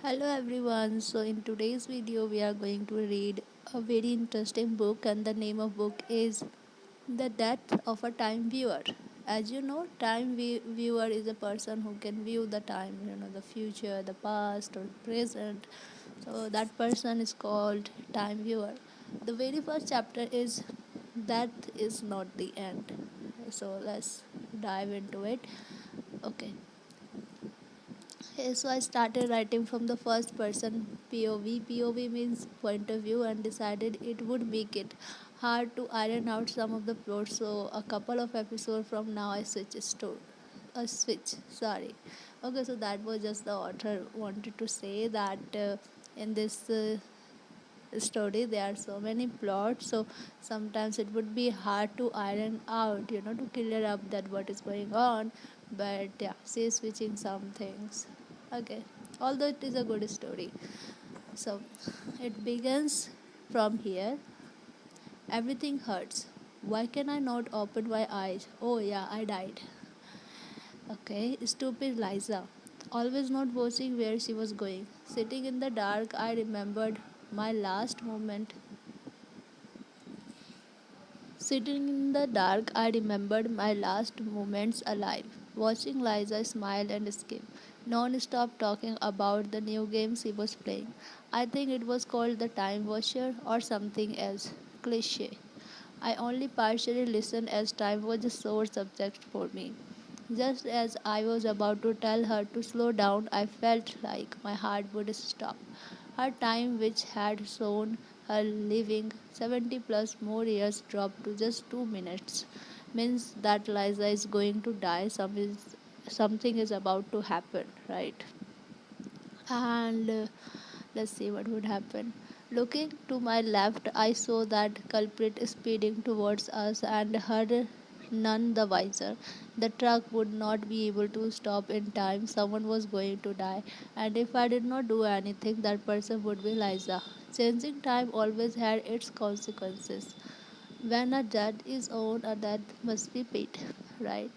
Hello everyone. So in today's video we are going to read a very interesting book and the name of book is The Death of a Time Viewer. As you know, viewer is a person who can view the time, the future, the past or present. So that person is called time viewer. The very first chapter is Death is not the end. So let's dive into it. Okay. So I started writing from the first person POV. POV means point of view, and decided it would make it hard to iron out some of the plot. So a couple of episodes from now, I switch. Sorry. Okay, so that was just the author wanted to say that in this. Story there are so many plots, so sometimes it would be hard to iron out, to clear up that what is going on. But yeah, she's switching some things. Okay, although it is a good story. So it begins from here. Everything hurts. Why can I not open my eyes? Oh yeah, I died. Okay, stupid Liza. Always not watching where she was going. Sitting in the dark, I remembered my last moment. Sitting in the dark, I remembered my last moments alive, watching Liza smile and escape, non-stop talking about the new games he was playing. I think it was called the Time Watcher or something else. Cliche. I only partially listened as time was a sore subject for me. Just as I was about to tell her to slow down, I felt like my heart would stop. Her time, which had shown her living 70 plus more years, dropped to just 2 minutes. Means that Liza is going to die, something is about to happen, right? And let's see what would happen. Looking to my left, I saw that culprit speeding towards us and heard none the wiser. The truck would not be able to stop in time. Someone was going to die, and if I did not do anything, that person would be Liza. Changing time always had its consequences. When a death is on, a death must be paid, right?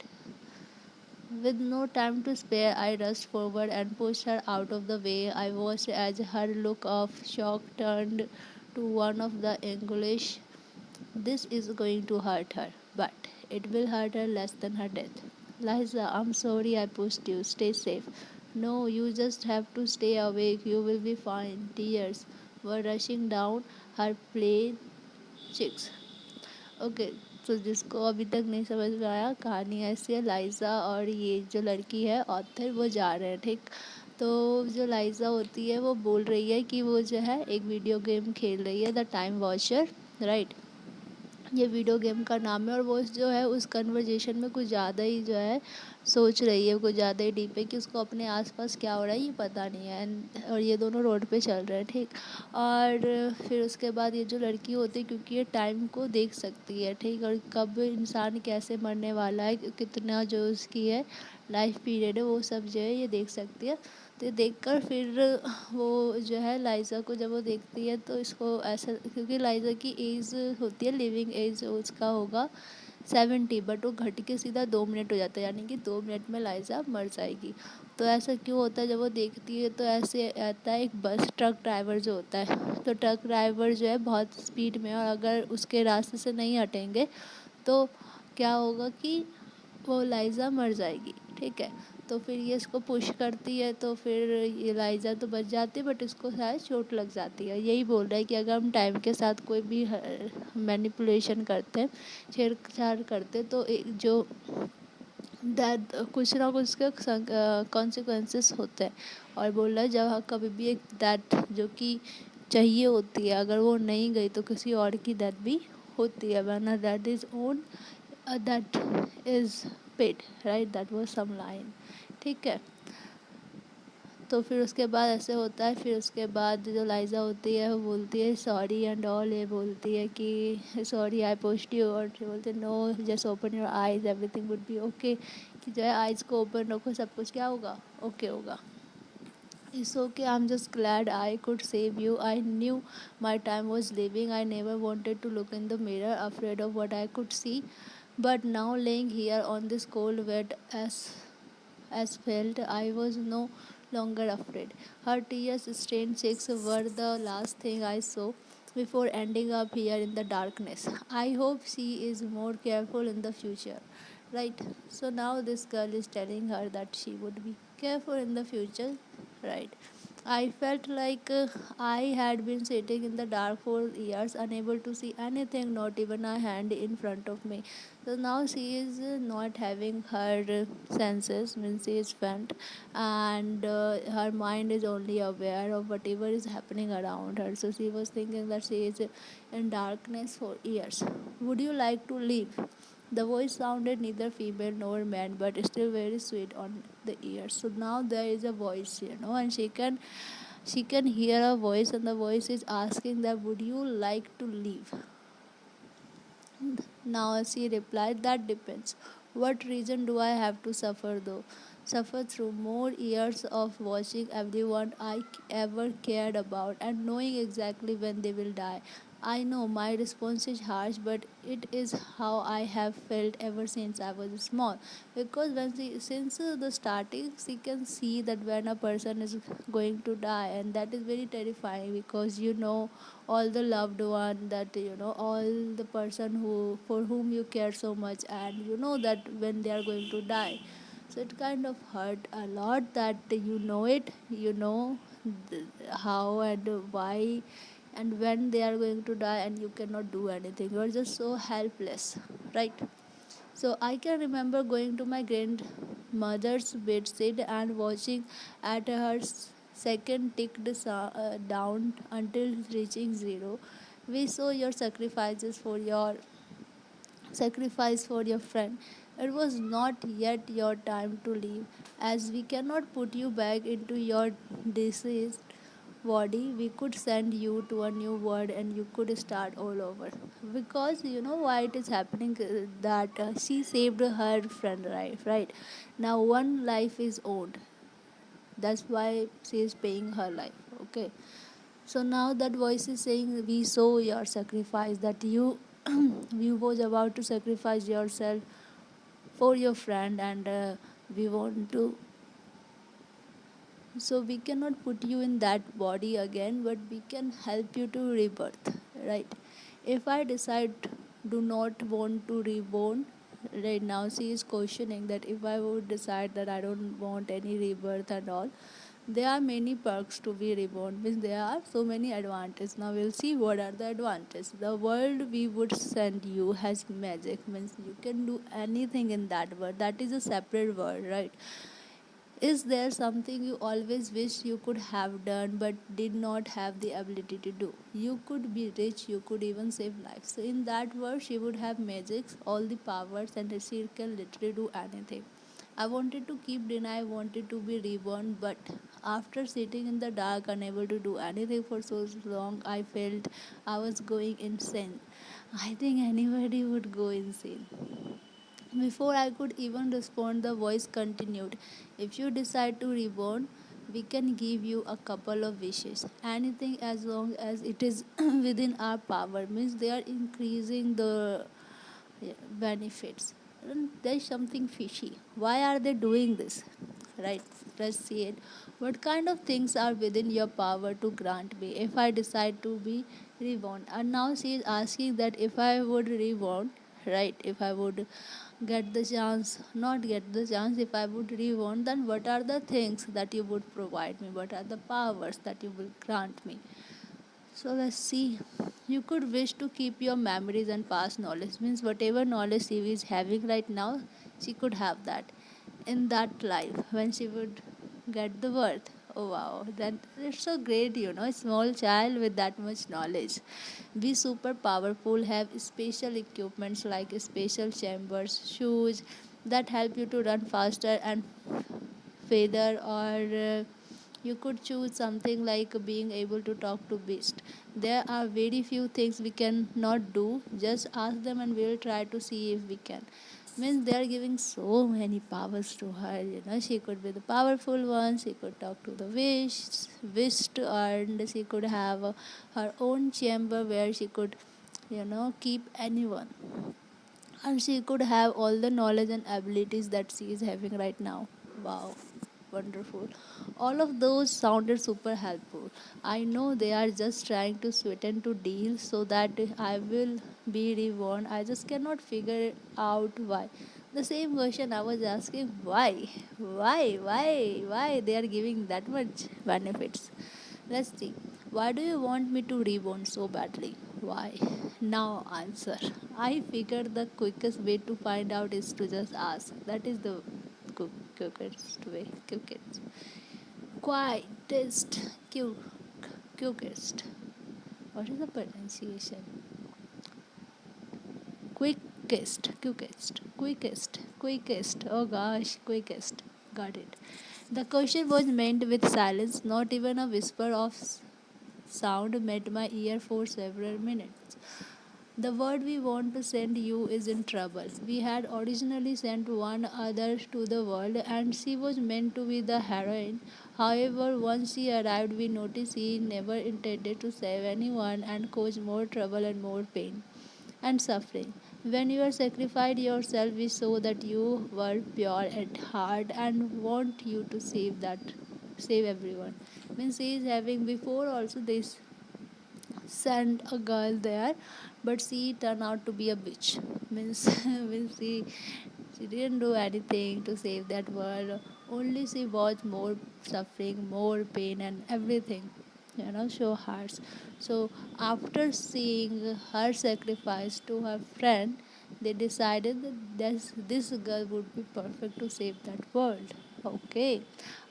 With no time to spare, I rushed forward and pushed her out of the way. I watched as her look of shock turned to one of the English. This is going to hurt her, but it will hurt her less than her death. Liza, I'm sorry I pushed you. Stay safe. No, you just have to stay awake. You will be fine. Tears were rushing down her plain cheeks. Okay, तो जिसको अभी तक नहीं समझ में आया, कहानी ऐसी है, लाइजा और ये जो लड़की है ऑथर वो जा रहे हैं, ठीक। तो जो लाइजा होती है वो बोल रही है कि वो जो है एक वीडियो गेम खेल रही है, द टाइम वॉचर, राइट। ये वीडियो गेम का नाम है और वो जो है उस कन्वर्जेशन में कुछ ज़्यादा ही जो है सोच रही है, कुछ ज़्यादा ही डीप है कि उसको अपने आसपास क्या हो रहा है ये पता नहीं है। और ये दोनों रोड पे चल रहे हैं, ठीक। और फिर उसके बाद ये जो लड़की होती है, क्योंकि ये टाइम को देख सकती है, ठीक, और कब इंसान कैसे मरने वाला है, कितना जो उसकी है लाइफ पीरियड है, वो सब जो है ये देख सकती है। तो देखकर फिर वो जो है लाइजा को जब वो देखती है तो इसको ऐसा, क्योंकि लाइजा की एज होती है, लिविंग एज उसका होगा 70, बट वो घट के सीधा 2 मिनट हो जाता है, यानी कि 2 मिनट में लाइजा मर जाएगी। तो ऐसा क्यों होता है, जब वो देखती है तो ऐसे आता है एक बस ट्रक ड्राइवर जो होता है, तो ट्रक ड्राइवर जो है बहुत स्पीड में, और अगर उसके रास्ते से नहीं हटेंगे तो क्या होगा कि वो लाइजा मर जाएगी, ठीक है। तो फिर ये इसको पुश करती है, तो फिर ये लाइजा तो बच जाती है, बट इसको शायद चोट लग जाती है। यही बोल रहा है कि अगर हम टाइम के साथ कोई भी मैनिपुलेशन करते हैं, छेड़छाड़ करते हैं, तो जो दैट कुछ ना कुछ के कॉन्सिक्वेंसेस होते हैं। और बोल रहा है जब कभी भी एक दैट जो कि चाहिए होती है, अगर वो नहीं गई तो किसी और की डेथ भी होती है, वरना that is on, that is paid, right, that was some line, ठीक है। तो फिर उसके बाद ऐसे होता है, फिर उसके बाद जो लाइजा होती है वो बोलती है सॉरी एंड ऑल, ये बोलती है कि सॉरी आई पोस्ट यू, और फिर बोलते know just open your eyes everything would be okay, कि जो है आइज़ को ओपन रखो, सब कुछ क्या होगा, ओके होगा। It's okay, I'm just glad I could save you. I knew my time was leaving. I never wanted to look in the mirror, afraid of what I could see. But now, laying here on this cold, wet asphalt, I was no longer afraid. Her tears stained cheeks were the last thing I saw before ending up here in the darkness. I hope she is more careful in the future. Right? So now this girl is telling her that she would be careful in the future. Right? I felt like I had been sitting in the dark for years, unable to see anything, not even a hand in front of me. So now she is not having her senses, means she is faint, and her mind is only aware of whatever is happening around her. So she was thinking that she is in darkness for years. Would you like to leave? The voice sounded neither female nor man, but still very sweet on the ear. So now there is a voice, and she can hear a voice, and the voice is asking that would you like to leave. Now she replied, that depends. What reason do I have to suffer though? Suffer through more years of watching everyone I ever cared about and knowing exactly when they will die. I know my response is harsh, but it is how I have felt ever since I was small. Because since the starting, she can see that when a person is going to die, and that is very terrifying because all the loved one, that all the person who for whom you care so much, and you know that when they are going to die. So it kind of hurt a lot that th- how and why and when they are going to die, and you cannot do anything. You are just so helpless, right? So I can remember going to my grandmother's bedside and watching at her second ticked down until reaching zero. We saw your sacrifice for your friend. It was not yet your time to leave, as we cannot put you back into your deceased body. We could send you to a new world and you could start all over. Because you know why it is happening, that she saved her friend life, right? Now one life is owed. That's why she is paying her life. Okay. So now that voice is saying, we saw your sacrifice, that you you was about to sacrifice yourself for your friend, and we want to. So we cannot put you in that body again, but we can help you to rebirth, right? If I decide do not want to reborn, right now she is questioning that if I would decide that I don't want any rebirth and all, there are many perks to be reborn, means there are so many advantages. Now we'll see what are the advantages. The world we would send you has magic, means you can do anything in that world. That is a separate world, right? Is there something you always wish you could have done but did not have the ability to do? You could be rich, you could even save lives. So in that world, she would have magics, all the powers, and she can literally do anything. I wanted to keep denying, I wanted to be reborn, but after sitting in the dark, unable to do anything for so long, I felt I was going insane. I think anybody would go insane. Before I could even respond, the voice continued. If you decide to reborn, we can give you a couple of wishes. Anything as long as it is within our power. Means they are increasing the benefits. And there's something fishy. Why are they doing this? Right? Let's see it. What kind of things are within your power to grant me if I decide to be reborn? And now she is asking that if I would reborn, right? If I would not get the chance, if I would reborn, then what are the things that you would provide me? What are the powers that you will grant me? So let's see. You could wish to keep your memories and past knowledge. Means whatever knowledge she is having right now, she could have that in that life when she would get the birth. Oh wow, that it's so great, a small child with that much knowledge. Be super powerful, have special equipments like special chambers, shoes that help you to run faster and feather, or you could choose something like being able to talk to beast. There are very few things we can not do. Just ask them and we'll try to see if we can. Means they are giving so many powers to her. She could be the powerful one. She could talk to the wished, and she could have her own chamber where she could, keep anyone. And she could have all the knowledge and abilities that she is having right now. Wow. wonderful. All of those sounded super helpful. I know they are just trying to sweeten to deal so that I will be reborn. I just cannot figure out why. The same question I was asking, why? Why they are giving that much benefits? Let's see. Why do you want me to reborn so badly? Why? Now answer. I figured the quickest way to find out is to just ask. That is the quickest way. Quickest. Quietest. Quickest. What is the pronunciation? Quickest. Oh gosh, quickest. Got it. The question was meant with silence, not even a whisper of sound met my ear for several minutes. The word we want to send you is in trouble. We had originally sent one other to the world, and she was meant to be the heroine. However, once she arrived, we noticed she never intended to save anyone and cause more trouble and more pain and suffering. When you sacrificed yourself, we saw that you were pure at heart and want you to save everyone. Means he is having before also this sent a girl there, but she turned out to be a bitch. Means means she didn't do anything to save that world. Only she was more suffering, more pain, and everything. So hard. So after seeing her sacrifice to her friend, they decided that this girl would be perfect to save that world. Okay,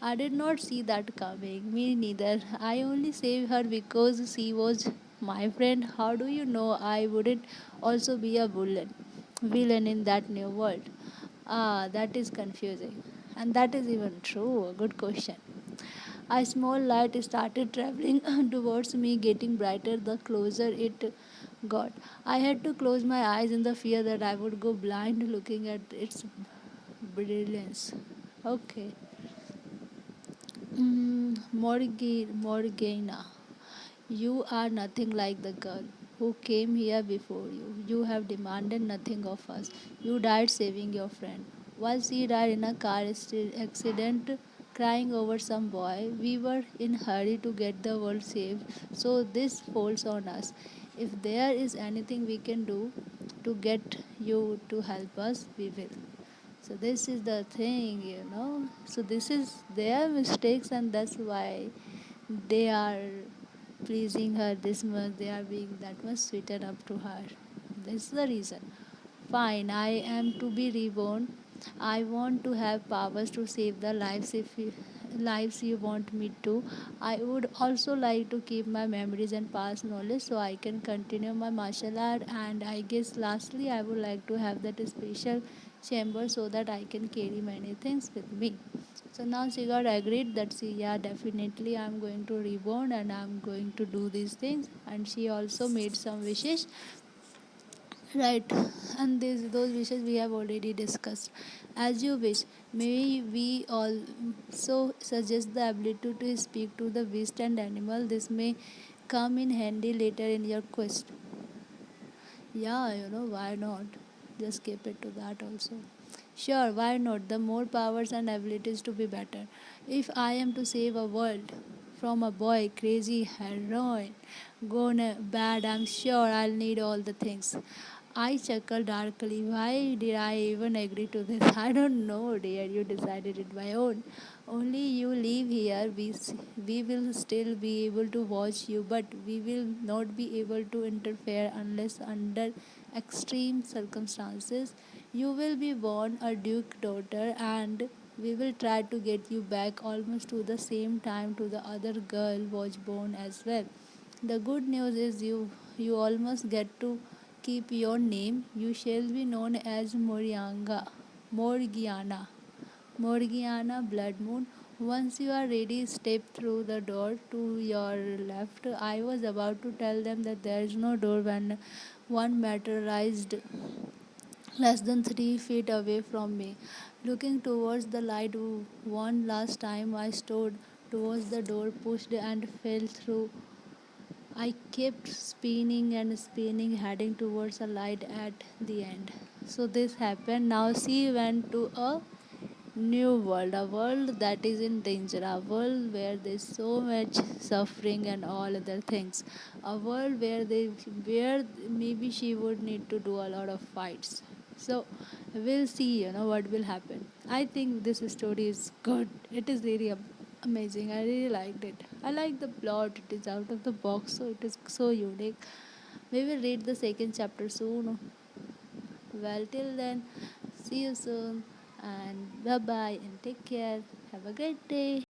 I did not see that coming. Me neither. I only saved her because she was my friend. How do you know I wouldn't also be a villain in that new world? Ah, that is confusing. And that is even true. A good question. A small light started traveling towards me, getting brighter the closer it got. I had to close my eyes in the fear that I would go blind looking at its brilliance. Okay. Morgana, you are nothing like the girl who came here before you. You have demanded nothing of us. You died saving your friend. While she died in a car accident crying over some boy, we were in hurry to get the world saved. So this falls on us. If there is anything we can do to get you to help us, we will. So this is the thing. So this is their mistakes, and that's why they are pleasing her this much. They are being that much sweetened up to her. This is the reason. Fine, I am to be reborn. I want to have powers to save the lives you want me to. I would also like to keep my memories and past knowledge so I can continue my martial art. And I guess lastly, I would like to have that special chamber so that I can carry many things with me. So now she got agreed that yeah, definitely I'm going to reborn and I'm going to do these things. And she also made some wishes. Right, and those wishes we have already discussed. As you wish, may we also suggest the ability to speak to the beast and animal. This may come in handy later in your quest. Yeah, why not? Just keep it to that also. Sure, why not? The more powers and abilities to be better. If I am to save a world from a boy, crazy heroine, gone bad, I'm sure I'll need all the things. I chuckled darkly. Why did I even agree to this? I don't know, dear. You decided it by own. Only you live here. We will still be able to watch you, but we will not be able to interfere unless under extreme circumstances. You will be born a duke daughter, and we will try to get you back almost to the same time to the other girl was born as well. The good news is you almost get to keep your name. You shall be known as Morgiana. Morgiana Blood Moon. Once you are ready, step through the door to your left. I was about to tell them that there is no door when one materialized less than 3 feet away from me. Looking towards the light one last time, I stood towards the door, pushed and fell through. I kept spinning and spinning, heading towards a light at the end. So this happened. Now she went to a new world, a world that is in danger, a world where there's so much suffering and all other things, a world where maybe she would need to do a lot of fights. So we'll see, what will happen. I think this story is good. It is really amazing. I really liked it. I like the plot. It is out of the box, so it is so unique. We will read the second chapter soon. Well, till then, see you soon and bye bye and take care. Have a great day.